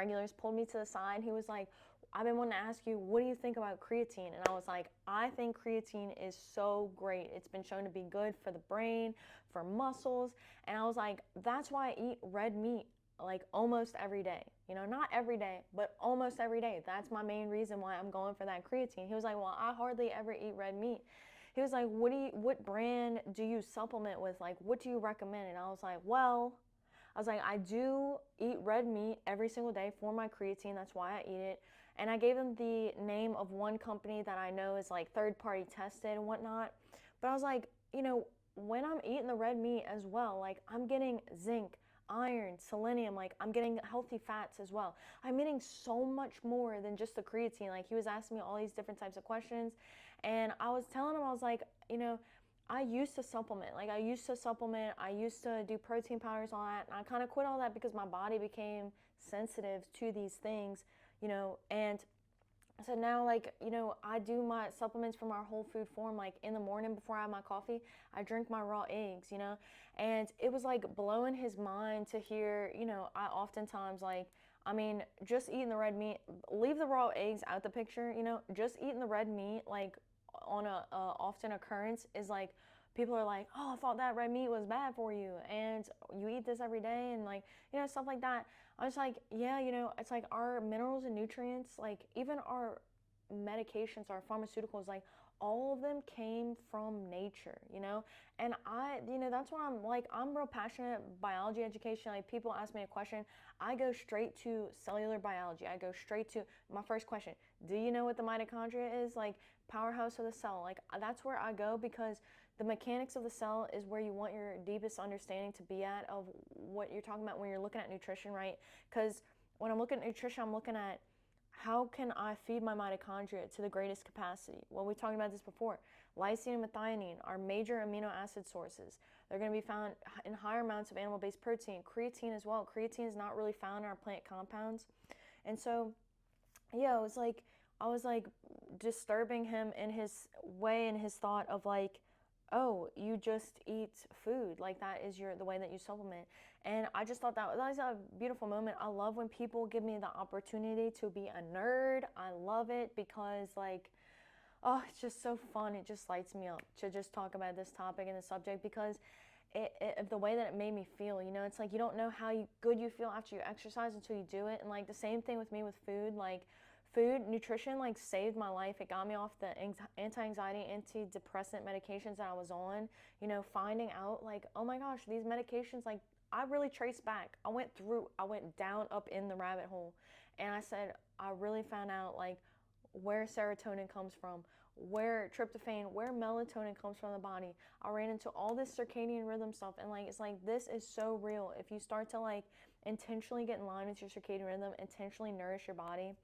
regulars pulled me to the side. He was like, I've been wanting to ask you, what do you think about creatine? And I was like, I think creatine is so great. It's been shown to be good for the brain, for muscles. And I was like, that's why I eat red meat like almost every day. You know, not every day, but almost every day. That's my main reason why I'm going for that creatine. He was like, well, I hardly ever eat red meat. He was like, what brand do you supplement with? Like, what do you recommend? And I was like, well, I do eat red meat every single day for my creatine. That's why I eat it. And I gave him the name of one company that I know is like third party tested and whatnot. But I was like, you know, when I'm eating the red meat as well, like I'm getting zinc, iron, selenium, like I'm getting healthy fats as well. I'm getting so much more than just the creatine. Like he was asking me all these different types of questions. And I was telling him, I was like, you know, I used to supplement. Like I used to do protein powders, all that. And I kind of quit all that because my body became sensitive to these things, you know, and so now, like, you know, I do my supplements from our whole food form. Like in the morning before I have my coffee, I drink my raw eggs, you know, and it was like blowing his mind to hear, you know, I oftentimes like, I mean, just eating the red meat, leave the raw eggs out the picture, you know, just eating the red meat, like on a often occurrence is like, people are like, oh, I thought that red meat was bad for you and you eat this every day and like, you know, stuff like that. I was like, yeah, you know, it's like our minerals and nutrients, like even our medications, our pharmaceuticals, like all of them came from nature, you know? And you know, that's why I'm like, I'm real passionate biology education. Like people ask me a question, I go straight to cellular biology. I go straight to my first question. Do you know what the mitochondria is? Like powerhouse of the cell. Like that's where I go because the mechanics of the cell is where you want your deepest understanding to be at of what you're talking about when you're looking at nutrition, right? Because when I'm looking at nutrition, I'm looking at how can I feed my mitochondria to the greatest capacity? Well, we talked about this before. Lysine and methionine are major amino acid sources. They're going to be found in higher amounts of animal-based protein. Creatine as well. Creatine is not really found in our plant compounds. And so, yeah, it was like, I was like disturbing him in his way, in his thought of like, oh, you just eat food, like that is the way that you supplement. And I just thought that was a beautiful moment. I love when people give me the opportunity to be a nerd. I love it because like, oh, it's just so fun. It just lights me up to just talk about this topic and the subject because the way that it made me feel, you know, it's like you don't know how good you feel after you exercise until you do it. And like the same thing with me with food, like food, nutrition, like saved my life. It got me off the anti-anxiety, antidepressant medications that I was on, you know, finding out like, oh my gosh, these medications, like I really traced back. I went down up in the rabbit hole and I said, I really found out like where serotonin comes from, where tryptophan, where melatonin comes from the body. I ran into all this circadian rhythm stuff and like it's like this is so real. If you start to like intentionally get in line with your circadian rhythm, intentionally nourish your body.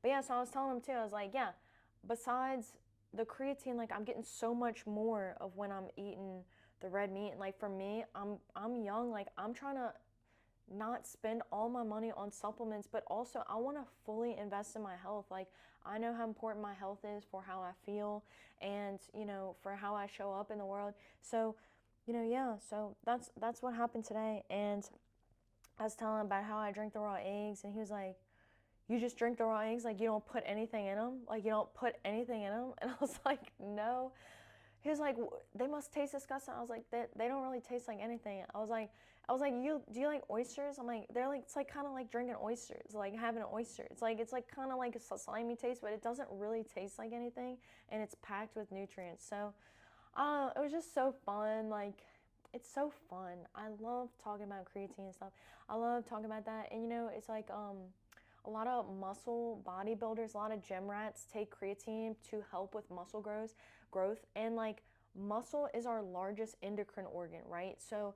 But yeah, so I was telling him too, I was like, yeah, besides the creatine, like I'm getting so much more of when I'm eating the red meat. And like for me, I'm young, like I'm trying to not spend all my money on supplements, but also I want to fully invest in my health. Like I know how important my health is for how I feel and, you know, for how I show up in the world. So, you know, yeah, so that's what happened today. And I was telling him about how I drink the raw eggs and he was like, you just drink the raw eggs? Like you don't put anything in them? Like you don't put anything in them? And I was like, no. He was like, they must taste disgusting. I was like, they don't really taste like anything. Do you like oysters? I'm like, they're like, it's like kind of like drinking oysters, like having an oyster. It's like kind of like a slimy taste, but it doesn't really taste like anything, and it's packed with nutrients. So, it was just so fun. Like, it's so fun. I love talking about creatine and stuff. I love talking about that, and you know, it's like a lot of muscle bodybuilders, a lot of gym rats take creatine to help with muscle growth. And like muscle is our largest endocrine organ, right? So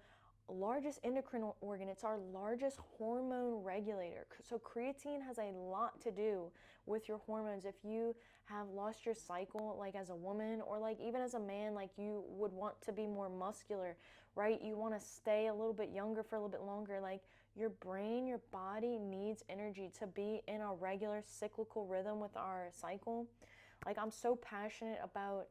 largest endocrine organ, it's our largest hormone regulator. So creatine has a lot to do with your hormones. If you have lost your cycle, like as a woman or like even as a man, like you would want to be more muscular, right? You want to stay a little bit younger for a little bit longer. Like your brain, your body needs energy to be in a regular cyclical rhythm with our cycle. Like I'm so passionate about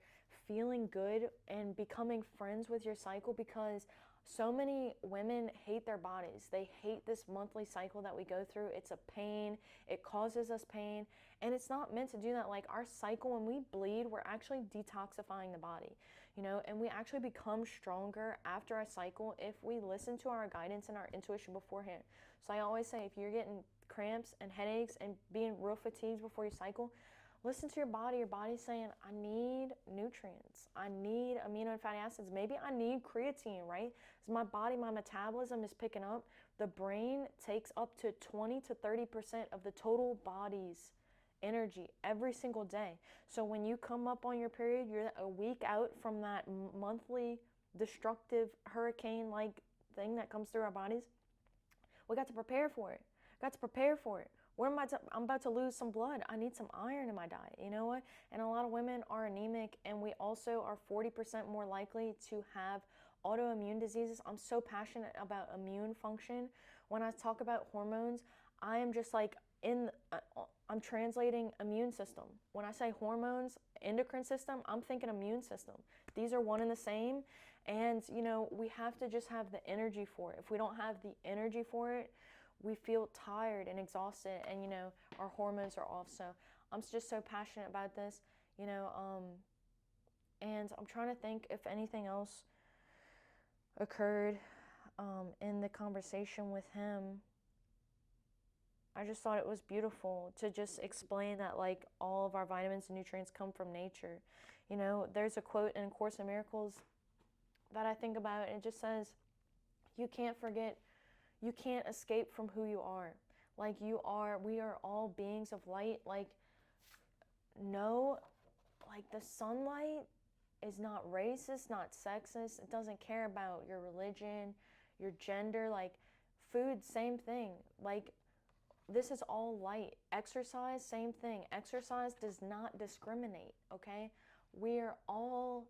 feeling good and becoming friends with your cycle because So many women hate their bodies. They hate this monthly cycle that we go through. It's a pain. It causes us pain. And it's not meant to do that. Like our cycle, when we bleed, we're actually detoxifying the body, you know, and we actually become stronger after our cycle if we listen to our guidance and our intuition beforehand. So I always say, if you're getting cramps and headaches and being real fatigued before your cycle, listen to your body. Your body's saying, I need nutrients. I need amino and fatty acids. Maybe I need creatine, right? Because my body, my metabolism is picking up. The brain takes up to 20 to 30% of the total body's energy every single day. So when you come up on your period, you're a week out from that monthly destructive hurricane-like thing that comes through our bodies. We got to prepare for it. Got to prepare for it. I'm about to lose some blood. I need some iron in my diet. You know what? And a lot of women are anemic, and we also are 40% more likely to have autoimmune diseases. I'm so passionate about immune function. When I talk about hormones, I am just like I'm translating immune system. When I say hormones, endocrine system, I'm thinking immune system. These are one and the same. And, you know, we have to just have the energy for it. If we don't have the energy for it, we feel tired and exhausted, and, you know, our hormones are off. So I'm just so passionate about this, you know, and I'm trying to think if anything else occurred in the conversation with him. I just thought it was beautiful to just explain that, like, all of our vitamins and nutrients come from nature. You know, there's a quote in A Course in Miracles that I think about, and it just says, you can't escape from who you are. Like, we are all beings of light. Like, no, like, the sunlight is not racist, not sexist. It doesn't care about your religion, your gender. Like, food, same thing. Like, this is all light. Exercise, same thing. Exercise does not discriminate, okay? We are all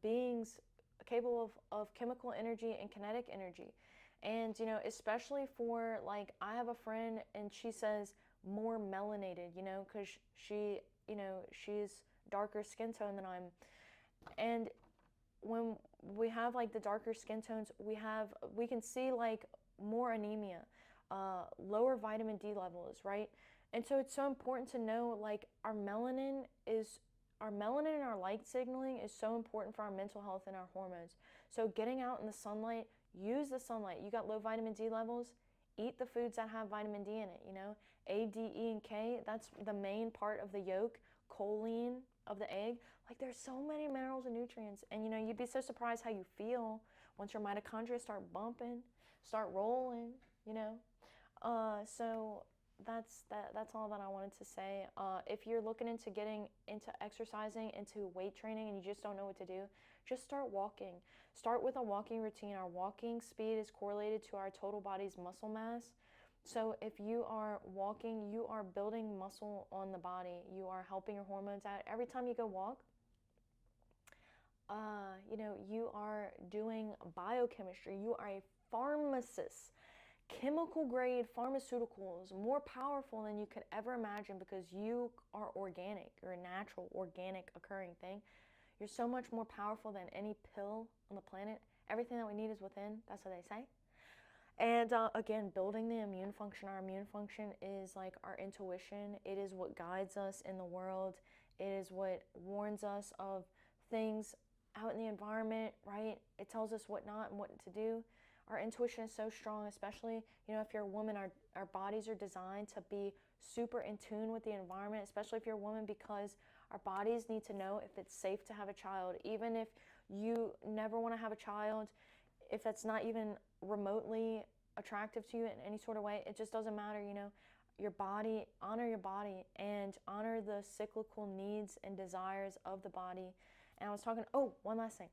beings capable of chemical energy and kinetic energy. And, you know, especially for, like, I have a friend, and she says more melanated, you know, because she, you know, she's darker skin tone than I'm. And when we have, like, the darker skin tones, we can see, like, more anemia, lower vitamin D levels, right? And so it's so important to know, like, our melanin and our light signaling is so important for our mental health and our hormones. So getting out in the sunlight, use the sunlight. You got low vitamin D levels, eat the foods that have vitamin D in it, you know. A, D, E, and K, that's the main part of the yolk. Choline of the egg. Like, there's so many minerals and nutrients. And, you know, you'd be so surprised how you feel once your mitochondria start bumping, start rolling, you know. So that's all that I wanted to say. If you're looking into getting into exercising, into weight training, and you just don't know what to do, just start walking. Start with a walking routine. Our walking speed is correlated to our total body's muscle mass. So if you are walking, you are building muscle on the body. You are helping your hormones out. Every time you go walk, you know, you are doing biochemistry. You are a pharmacist. Chemical grade pharmaceuticals, more powerful than you could ever imagine, because you are organic. You're a natural, organic occurring thing. You're so much more powerful than any pill on the planet. Everything that we need is within. That's what they say. And again, building the immune function. Our immune function is like our intuition. It is what guides us in the world. It is what warns us of things out in the environment, right? It tells us what not and what to do. Our intuition is so strong, especially, you know, if you're a woman, our bodies are designed to be super in tune with the environment, especially if you're a woman, because our bodies need to know if it's safe to have a child. Even if you never want to have a child, if that's not even remotely attractive to you in any sort of way, it just doesn't matter, you know. Your body, honor your body, and honor the cyclical needs and desires of the body. And I was talking, one last thing.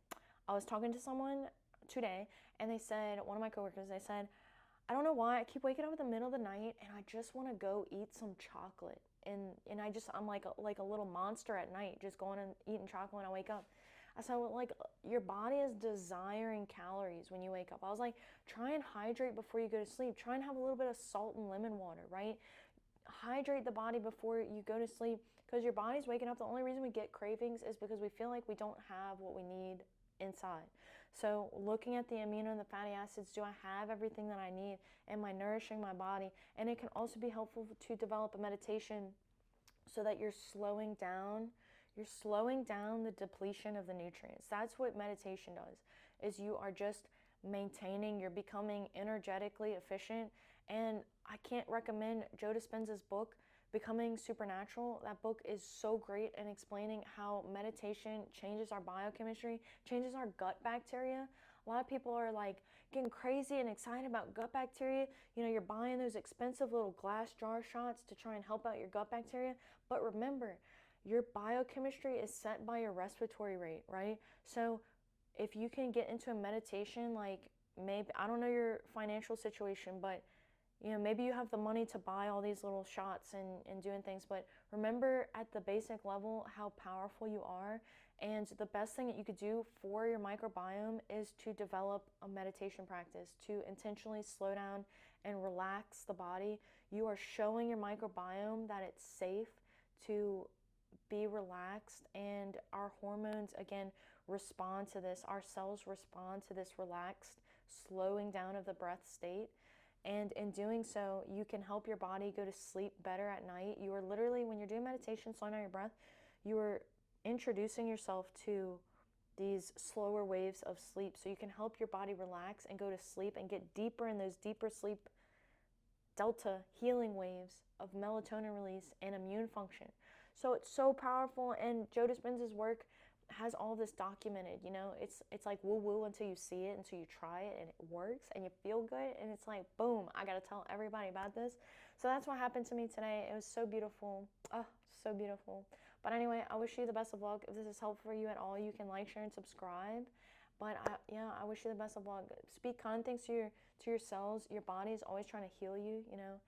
I was talking to someone today, and they said, one of my coworkers, they said, I don't know why I keep waking up in the middle of the night and I just want to go eat some chocolate. And I'm like a little monster at night, just going and eating chocolate when I wake up. I said, well, like, your body is desiring calories when you wake up. I was like, try and hydrate before you go to sleep. Try and have a little bit of salt and lemon water, right? Hydrate the body before you go to sleep, because your body's waking up. The only reason we get cravings is because we feel like we don't have what we need inside. So looking at the amino and the fatty acids, do I have everything that I need? Am I nourishing my body? And it can also be helpful to develop a meditation so that you're slowing down the depletion of the nutrients. That's what meditation does, is you are just maintaining, you're becoming energetically efficient. And I can't recommend Joe Dispenza's book, Becoming Supernatural. That book is so great in explaining how meditation changes our biochemistry, changes our gut bacteria. A lot of people are like getting crazy and excited about gut bacteria. You know, you're buying those expensive little glass jar shots to try and help out your gut bacteria. But remember, your biochemistry is set by your respiratory rate, right? So if you can get into a meditation, like maybe, I don't know your financial situation, but you know, maybe you have the money to buy all these little shots and doing things, but remember at the basic level how powerful you are. And the best thing that you could do for your microbiome is to develop a meditation practice, to intentionally slow down and relax the body. You are showing your microbiome that it's safe to be relaxed, and our hormones again respond to this. Our cells respond to this relaxed slowing down of the breath state. And in doing so, you can help your body go to sleep better at night. You are literally, when you're doing meditation, slowing down your breath, you are introducing yourself to these slower waves of sleep. So you can help your body relax and go to sleep and get deeper in those deeper sleep delta healing waves of melatonin release and immune function. So it's so powerful, and Joe Dispenza's work has all this documented. You know, it's like woo woo until you see it, until you try it and it works and you feel good, and it's like boom, I gotta tell everybody about this. So that's what happened to me today. It was so beautiful. Oh, so beautiful. But anyway, I wish you the best of luck. If this is helpful for you at all, you can like, share, and subscribe. But I wish you the best of luck. Speak kind things to your cells. Your body is always trying to heal you, you know,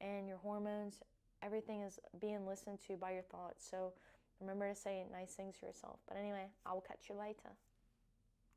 and your hormones, everything is being listened to by your thoughts. So remember to say nice things to yourself. But anyway, I will catch you later.